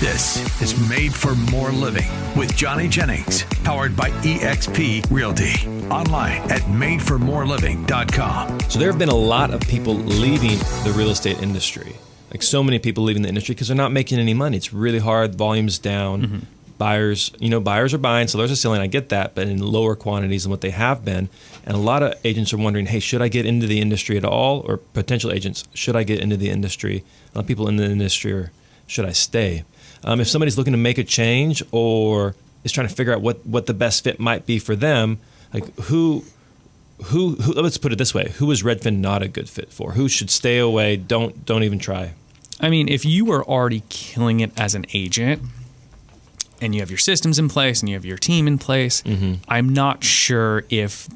This is Made for More Living with Johnny Jennings, powered by eXp Realty. Online at madeformoreliving.com. So there have been a lot of people leaving the real estate industry. Like so many people leaving the industry because they're not making any money. It's really hard. Volume's down. Mm-hmm. Buyers are buying, sellers are selling. I get that, but in lower quantities than what they have been. And a lot of agents are wondering, hey, should I get into the industry at all? Or potential agents, should I get into the industry? A lot of people in the industry, or should I stay? If somebody's looking to make a change or is trying to figure out what the best fit might be for them, like who let's put it this way, who is Redfin not a good fit for? Who should stay away? Don't even try. I mean, if you were already killing it as an agent and you have your systems in place and you have your team in place, mm-hmm. I'm not sure if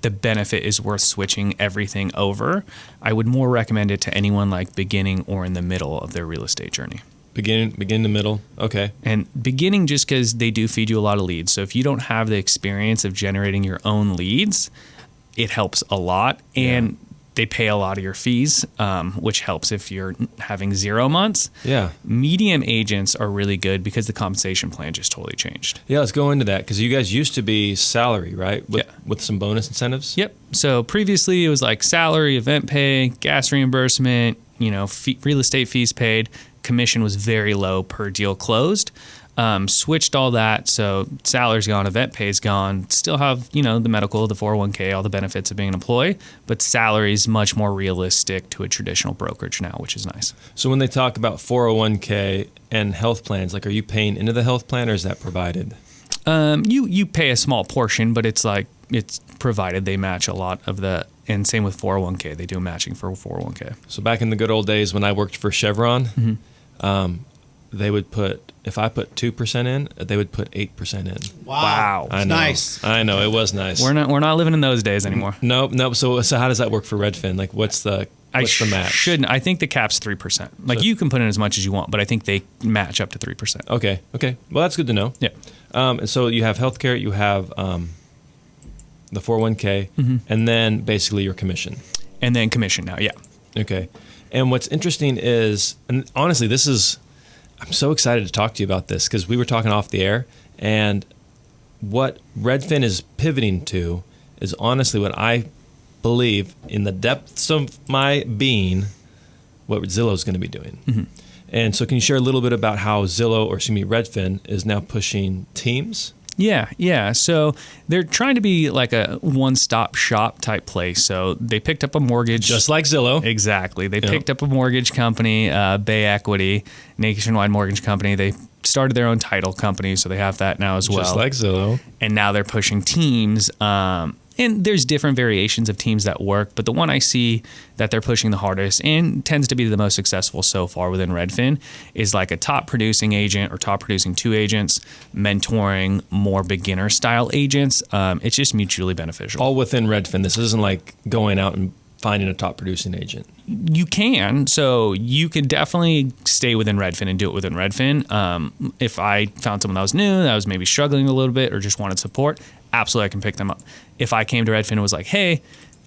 the benefit is worth switching everything over. I would more recommend it to anyone like beginning or in the middle of their real estate journey. Begin the middle. Okay. And beginning just because they do feed you a lot of leads. So if you don't have the experience of generating your own leads, it helps a lot. And they pay a lot of your fees, which helps if you're having 0 months. Yeah. Medium agents are really good because the compensation plan just totally changed. Yeah, let's go into that because you guys used to be salary, right? With some bonus incentives? Yep. So previously it was like salary, event pay, gas reimbursement, real estate fees paid. Commission was very low per deal closed. Switched all that, so salary's gone, event pay's gone. Still have the medical, the 401k, all the benefits of being an employee, but salary's much more realistic to a traditional brokerage now, which is nice. So when they talk about 401k and health plans, like, are you paying into the health plan or is that provided? You pay a small portion, but it's provided. They match a lot of the, and same with 401k. They do matching for 401k. So back in the good old days when I worked for Chevron, mm-hmm. They would put, if I put 2% in, they would put 8% in. Wow. I know. Nice. I know, it was nice. We're not living in those days anymore. Nope. So how does that work for Redfin? Like, what's the match? I think the cap's 3%. Like, you can put in as much as you want, but I think they match up to 3%. Okay. Well, that's good to know. Yeah. And so you have healthcare, you have the 401k, mm-hmm. and then basically your commission. And then commission now, yeah. Okay. And what's interesting is, and honestly, I'm so excited to talk to you about this because we were talking off the air, and what Redfin is pivoting to is honestly what I believe in the depths of my being, what Zillow is going to be doing. Mm-hmm. And so can you share a little bit about how Redfin is now pushing teams? Yeah. So they're trying to be like a one-stop shop type place. So they picked up a mortgage. Just like Zillow. Exactly. They picked up a mortgage company, Bay Equity, nationwide mortgage company. They started their own title company, so they have that now as well. Just like Zillow. And now they're pushing teams. And there's different variations of teams that work, but the one I see that they're pushing the hardest and tends to be the most successful so far within Redfin is like a top producing agent or top producing 2 agents mentoring more beginner style agents. It's just mutually beneficial. All within Redfin. This isn't like going out and finding a top producing agent. You can. So you could definitely stay within Redfin and do it within Redfin. If I found someone that was new, that was maybe struggling a little bit or just wanted support, absolutely I can pick them up. If I came to Redfin and was like, hey,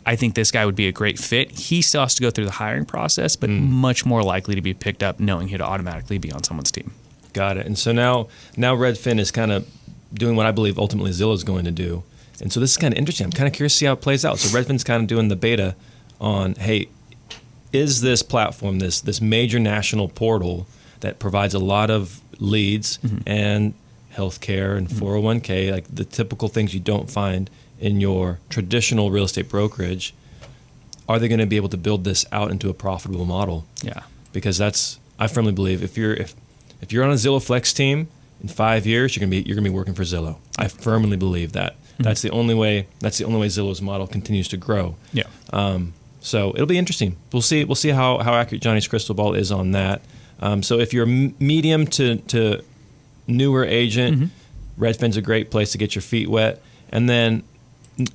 I think this guy would be a great fit, he still has to go through the hiring process, but much more likely to be picked up knowing he'd automatically be on someone's team. Got it. And so now Redfin is kind of doing what I believe ultimately Zillow is going to do. And so this is kind of interesting. I'm kind of curious to see how it plays out. So Redfin's kind of doing the beta on, hey, is this platform, this major national portal that provides a lot of leads and healthcare and 401k, like the typical things you don't find in your traditional real estate brokerage, are they going to be able to build this out into a profitable model? Yeah. Because I firmly believe if you're on a Zillow Flex team in 5 years, you're going to be working for Zillow. I firmly believe that. That's the only way Zillow's model continues to grow. Yeah. So it'll be interesting. We'll see how accurate Johnny's crystal ball is on that. So if you're a medium to newer agent, Redfin's a great place to get your feet wet. And then,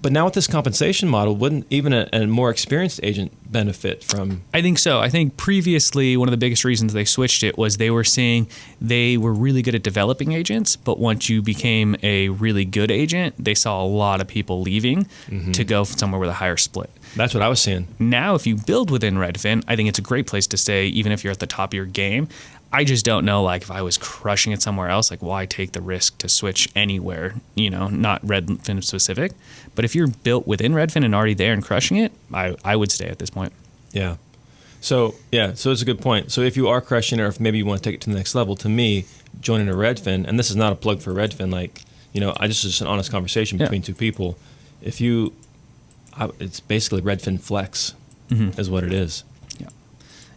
but now with this compensation model, wouldn't even a more experienced agent benefit from? I think so. I think previously one of the biggest reasons they switched it was they were seeing they were really good at developing agents, but once you became a really good agent, they saw a lot of people leaving to go somewhere with a higher split. That's what I was seeing. Now, if you build within Redfin, I think it's a great place to stay, even if you're at the top of your game. I just don't know, like, if I was crushing it somewhere else, like, why take the risk to switch anywhere, not Redfin specific. But if you're built within Redfin and already there and crushing it, I would stay at this point. Yeah. So it's a good point. So if you are crushing it, or if maybe you want to take it to the next level, to me, joining a Redfin, and this is not a plug for Redfin, I just an honest conversation between two people. It's basically Redfin Flex is what it is. Yeah.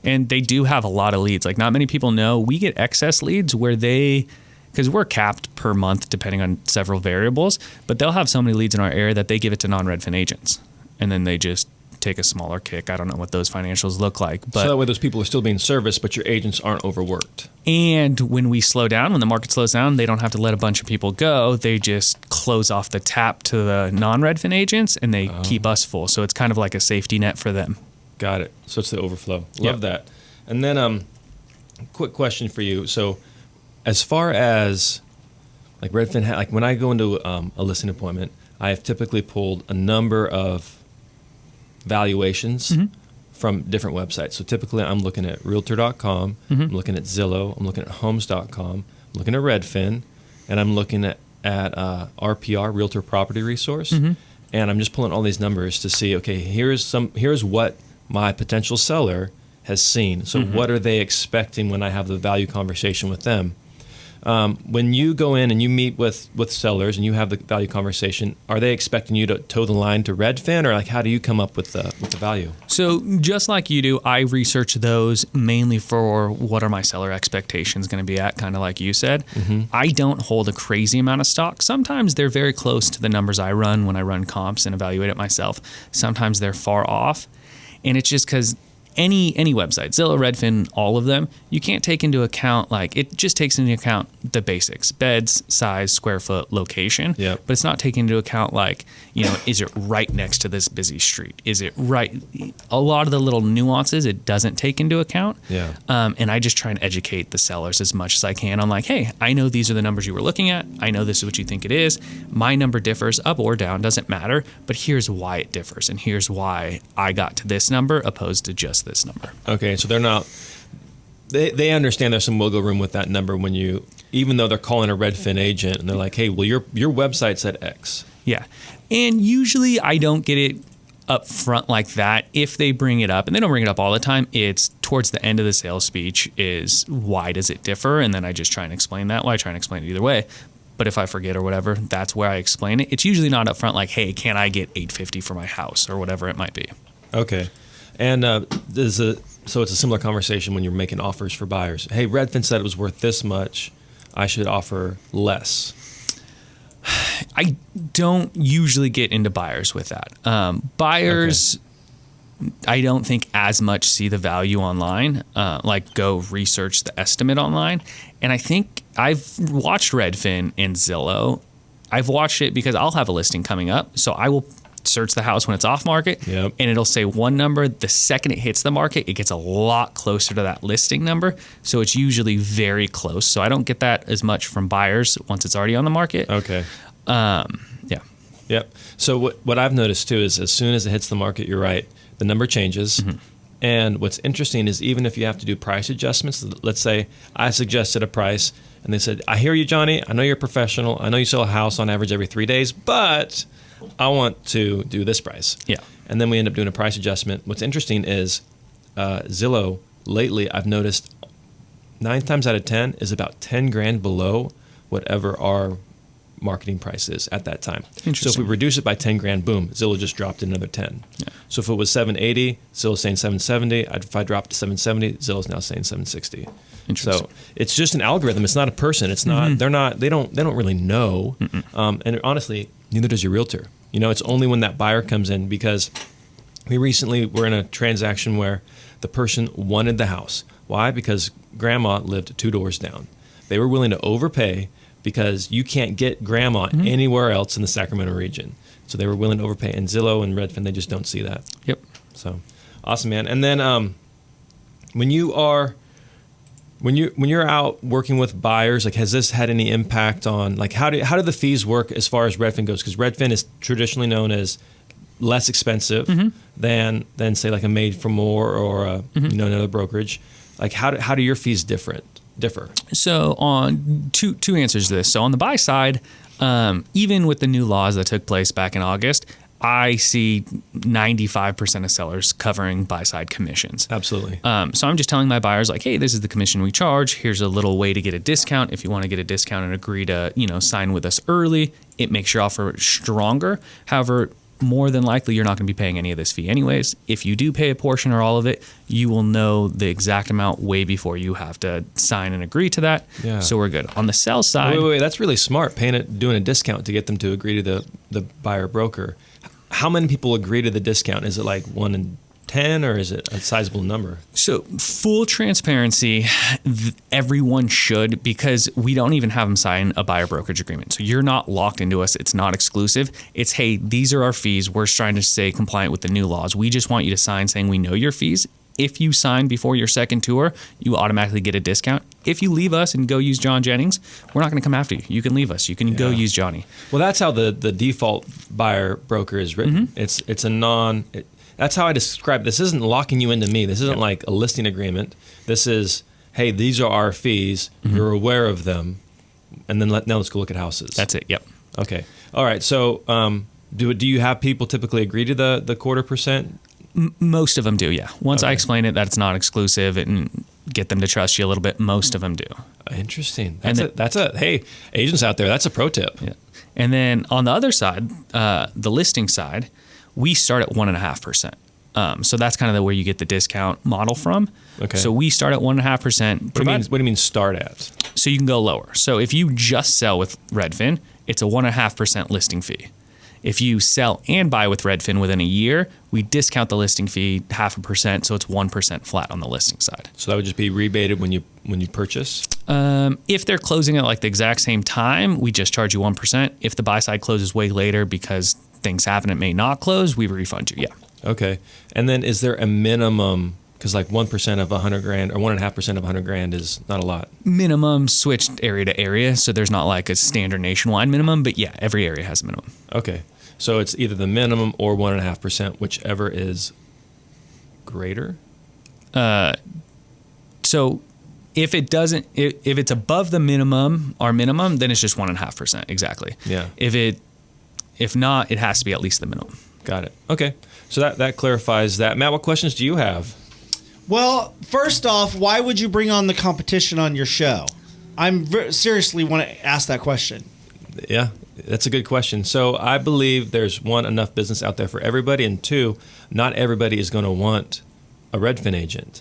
And they do have a lot of leads. Like, not many people know we get excess leads where because we're capped per month depending on several variables, but they'll have so many leads in our area that they give it to non-Redfin agents. And then they just take a smaller kick. I don't know what those financials look like. But so that way those people are still being serviced, but your agents aren't overworked. And when we slow down, when the market slows down, they don't have to let a bunch of people go. They just close off the tap to the non-Redfin agents, and they keep us full. So it's kind of like a safety net for them. Got it. So it's the overflow. Love that. And then quick question for you. So as far as like Redfin, like when I go into a listing appointment, I have typically pulled a number of valuations from different websites. So typically I'm looking at realtor.com, I'm looking at Zillow, I'm looking at homes.com, I'm looking at Redfin, and I'm looking at RPR, Realtor Property Resource, and I'm just pulling all these numbers to see, okay, here's what my potential seller has seen. So what are they expecting when I have the value conversation with them? When you go in and you meet with sellers and you have the value conversation, are they expecting you to toe the line to Redfin, or like how do you come up with the value? So just like you do, I research those mainly for what are my seller expectations going to be at, kind of like you said. I don't hold a crazy amount of stock. Sometimes they're very close to the numbers I run when I run comps and evaluate it myself. Sometimes they're far off. And it's just because any website, Zillow, Redfin, all of them, you can't take into account, like, it just takes into account the basics: beds, size, square foot, location. Yep. But it's not taking into account, like, is it right next to this busy street? Is it right? A lot of the little nuances it doesn't take into account. Yeah. And I just try and educate the sellers as much as I can on, like, hey, I know these are the numbers you were looking at. I know this is what you think it is. My number differs up or down, doesn't matter. But here's why it differs, and here's why I got to this number opposed to just this number. Okay, so they're not. They understand there's some wiggle room with that number when even though they're calling a Redfin agent and they're like, hey, well, your website said X. Yeah. And usually I don't get it up front like that. If they bring it up, and they don't bring it up all the time, it's towards the end of the sales speech is why does it differ? And then I just try and explain that. Well, I try and explain it either way. But if I forget or whatever, that's where I explain it. It's usually not up front like, hey, can I get $850 for my house or whatever it might be. Okay. And so it's a similar conversation when you're making offers for buyers. Hey, Redfin said it was worth this much. I should offer less. I don't usually get into buyers with that. Buyers, okay. I don't think as much see the value online, like go research the estimate online. And I think I've watched Redfin and Zillow. I've watched it because I'll have a listing coming up. So I will search the house when it's off market, and it'll say one number. The second it hits the market, it gets a lot closer to that listing number. So it's usually very close. So I don't get that as much from buyers once it's already on the market. Okay. Yeah. Yep. So what I've noticed too is as soon as it hits the market, you're right, the number changes. And what's interesting is even if you have to do price adjustments, let's say I suggested a price and they said, I hear you, Johnny. I know you're a professional. I know you sell a house on average every 3 days, but I want to do this price. Yeah. And then we end up doing a price adjustment. What's interesting is Zillow lately, I've noticed 9 times out of 10 is about 10 grand below whatever our marketing price is at that time. So if we reduce it by 10 grand, boom, Zillow just dropped another 10. Yeah. So if it was 780, Zillow's saying 770. If I dropped to 770, Zillow's now saying 760. So it's just an algorithm. It's not a person. It's not. They don't really know. And honestly, neither does your realtor. It's only when that buyer comes in, because we recently were in a transaction where the person wanted the house. Why? Because grandma lived 2 doors down. They were willing to overpay because you can't get grandma anywhere else in the Sacramento region. So they were willing to overpay. And Zillow and Redfin, they just don't see that. Yep. So awesome, man. And then when you're out working with buyers, like, has this had any impact on, like, how do the fees work as far as Redfin goes? Because Redfin is traditionally known as less expensive than say like a Made for More or another brokerage. Like, how do your fees different? differ? So on two answers to this. So on the buy side, even with the new laws that took place back in August, I see 95% of sellers covering buy-side commissions. Absolutely. So I'm just telling my buyers like, hey, this is the commission we charge. Here's a little way to get a discount. If you want to get a discount and agree to, sign with us early, it makes your offer stronger. However, more than likely, you're not going to be paying any of this fee anyways. If you do pay a portion or all of it, you will know the exact amount way before you have to sign and agree to that. Yeah. So we're good. On the sell side... Wait. That's really smart, doing a discount to get them to agree to the buyer broker. How many people agree to the discount? Is it like 1 in 10 or is it a sizable number? So full transparency, everyone should, because we don't even have them sign a buyer brokerage agreement. So you're not locked into us. It's not exclusive. It's, hey, these are our fees. We're trying to stay compliant with the new laws. We just want you to sign saying we know your fees. If you sign before your second tour, you automatically get a discount. If you leave us and go use John Jennings, we're not going to come after you. You can leave us. You can go use Johnny. Well, that's how the default buyer broker is written. Mm-hmm. That's how I describe it. This isn't locking you into me. This isn't like a listing agreement. This is, hey, these are our fees. Mm-hmm. You're aware of them. And then now let's go look at houses. That's it. Yep. Okay. All right. So do you have people typically agree to the 0.25%? Most of them do, yeah. Once I explain it that it's not exclusive and get them to trust you a little bit, most of them do. Interesting. Hey, agents out there, that's a pro tip. Yeah. And then on the other side, the listing side, we start at 1.5%. So that's kind of where you get the discount model from. Okay. So we start at 1.5%. What do you mean start at? So you can go lower. So if you just sell with Redfin, it's a 1.5% listing fee. If you sell and buy with Redfin within a year, we discount the listing fee 0.5%, so it's 1% flat on the listing side. So that would just be rebated when you purchase? If they're closing at like the exact same time, we just charge you 1%. If the buy side closes way later because things happen, it may not close, we refund you. Yeah. Okay. And then is there a minimum? Because like 1% of $100,000 or 1.5% of $100,000 is not a lot. Minimum switched area to area, so there's not like a standard nationwide minimum, but yeah, every area has a minimum. Okay, so it's either the minimum or 1.5%, whichever is greater. So if it's above the minimum, our minimum, then it's just 1.5%. Exactly. Yeah. If not, it has to be at least the minimum. Got it. Okay, so that clarifies that. Matt, what questions do you have? Well, first off, why would you bring on the competition on your show? Seriously want to ask that question. Yeah, that's a good question. So I believe there's one, enough business out there for everybody, and two, not everybody is going to want a Redfin agent.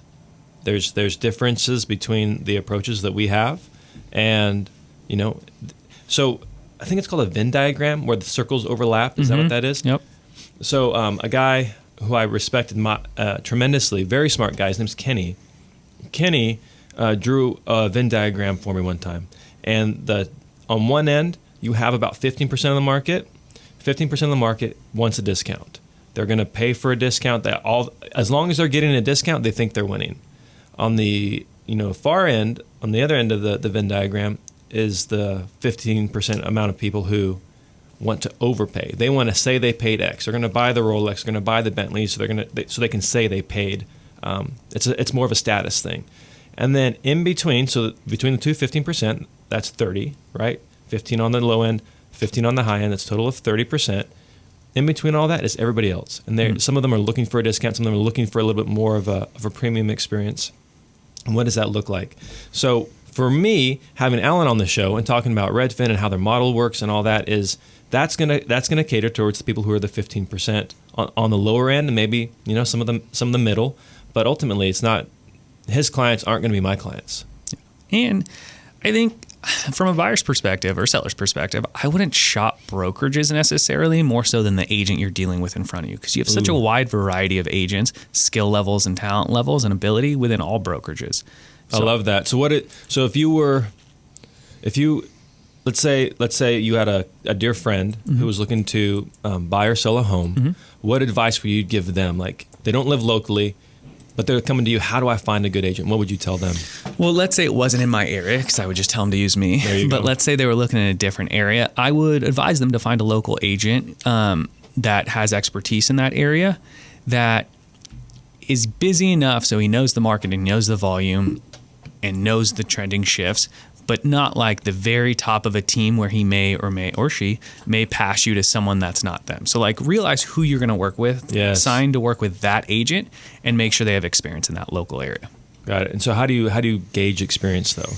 There's differences between the approaches that we have, and so I think it's called a Venn diagram where the circles overlap. Is that what that is? Yep. So a guy who I respected tremendously, very smart guy, his name's Kenny. Kenny drew a Venn diagram for me one time. And on one end, you have about 15% of the market. 15% of the market wants a discount. They're going to pay for a discount. As long as they're getting a discount, they think they're winning. On the far end, on the other end of the Venn diagram, is the 15% amount of people who want to overpay. They want to say they paid X. They're going to buy the Rolex. They're going to buy the Bentley, so they can say they paid. It's more of a status thing. And then in between, so between the two, 15%, that's 30, right? 15 on the low end, 15 on the high end. That's a total of 30%. In between all that is everybody else, and some of them are looking for a discount. Some of them are looking for a little bit more of a premium experience. And what does that look like? So for me, having Alan on the show and talking about Redfin and how their model works and all that is. That's gonna cater towards the people who are the 15% on the lower end, and maybe some of the middle. But ultimately, it's not. His clients aren't going to be my clients. And I think from a buyer's perspective or seller's perspective, I wouldn't shop brokerages necessarily more so than the agent you're dealing with in front of you, because you have such a wide variety of agents, skill levels, and talent levels, and ability within all brokerages. I love that. So Let's say you had a dear friend who was looking to buy or sell a home. Mm-hmm. What advice would you give them? Like, they don't live locally, but they're coming to you. How do I find a good agent? What would you tell them? Well, let's say it wasn't in my area, because I would just tell them to use me. There you but go. Let's say they were looking in a different area. I would advise them to find a local agent that has expertise in that area, that is busy enough so he knows the market and knows the volume, and knows the trending shifts, but not like the very top of a team where he may or she may pass you to someone that's not them. So like realize who you're going to work with, sign to work with that agent, and make sure they have experience in that local area. Got it. And so how do you gauge experience though?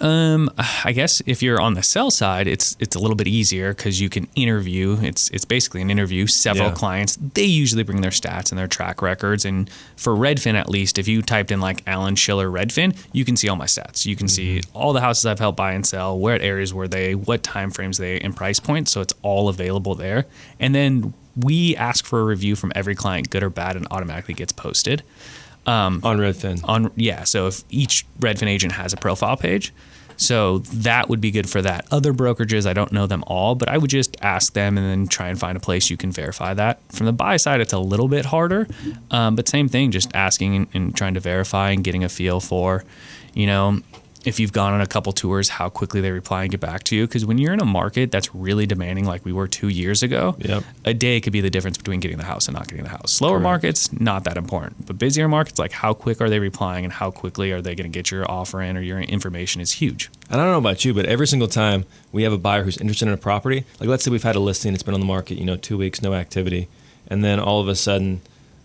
I guess if you're on the sell side, it's a little bit easier because you can interview. It's basically an interview. Several clients, they usually bring their stats and their track records. And for Redfin, at least, if you typed in like Alan Schiller Redfin, you can see all my stats. You can see all the houses I've helped buy and sell, what areas were they, what time frames they, and price points. So it's all available there. And then we ask for a review from every client, good or bad, and automatically gets posted. On Redfin. So if each Redfin agent has a profile page, so that would be good for that. Other brokerages, I don't know them all, but I would just ask them and then try and find a place you can verify that. From the buy side, it's a little bit harder, but same thing, just asking and trying to verify and getting a feel for, if you've gone on a couple tours, how quickly they reply and get back to you. Because when you're in a market that's really demanding, like we were 2 years ago, a day could be the difference between getting the house and not getting the house. Slower markets, not that important. But busier markets, like how quick are they replying and how quickly are they going to get your offer in or your information is huge. And I don't know about you, but every single time we have a buyer who's interested in a property, like let's say we've had a listing, it's been on the market, 2 weeks, no activity, and then all of a sudden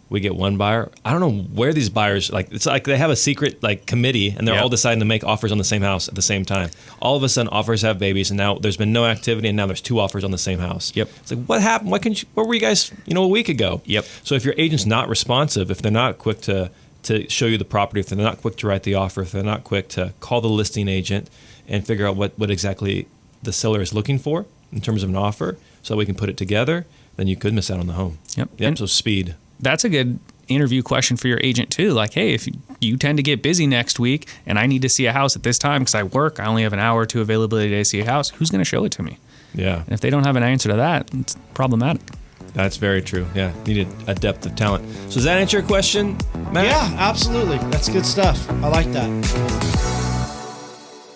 we get one buyer. I don't know where these buyers, it's like they have a secret committee and they're all deciding to make offers on the same house at the same time. All of a sudden offers have babies and now there's been no activity and now there's 2 offers on the same house. It's like, what happened? Where were you guys, a week ago? So if your agent's not responsive, if they're not quick to show you the property, if they're not quick to write the offer, if they're not quick to call the listing agent and figure out what exactly the seller is looking for in terms of an offer so that we can put it together, then you could miss out on the home. So speed. That's a good interview question for your agent too. Like, hey, if you tend to get busy next week and I need to see a house at this time because I work, I only have an hour or two availability to see a house, who's going to show it to me? And if they don't have an answer to that, it's problematic. That's very true. Needed a depth of talent. So does that answer your question, Matt? Yeah, absolutely. That's good stuff. I like that.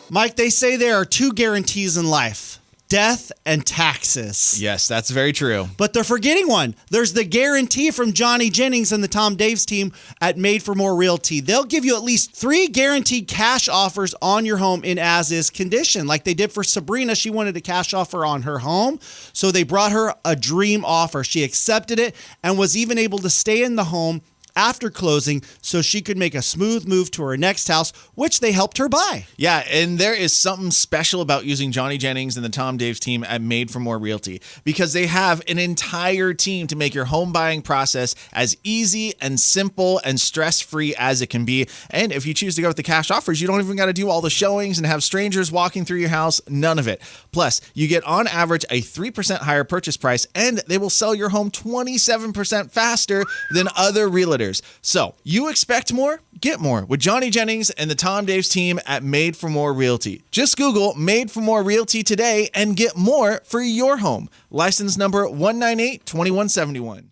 Mike, they say there are 2 guarantees in life: death and taxes. Yes, that's very true. But they're forgetting one. There's the guarantee from Johnny Jennings and the Tom Daves team at Made for More Realty. They'll give you at least 3 guaranteed cash offers on your home in as-is condition. Like they did for Sabrina. She wanted a cash offer on her home, so they brought her a dream offer. She accepted it and was even able to stay in the home after closing so she could make a smooth move to her next house, which they helped her buy. Yeah, and there is something special about using Johnny Jennings and the Tom Daves team at Made for More Realty because they have an entire team to make your home buying process as easy and simple and stress-free as it can be. And if you choose to go with the cash offers, you don't even got to do all the showings and have strangers walking through your house, none of it. Plus, you get on average a 3% higher purchase price and they will sell your home 27% faster than other realtors. So, you expect more? Get more with Johnny Jennings and the Tom Daves team at Made for More Realty. Just Google Made for More Realty today and get more for your home. License number 1982171.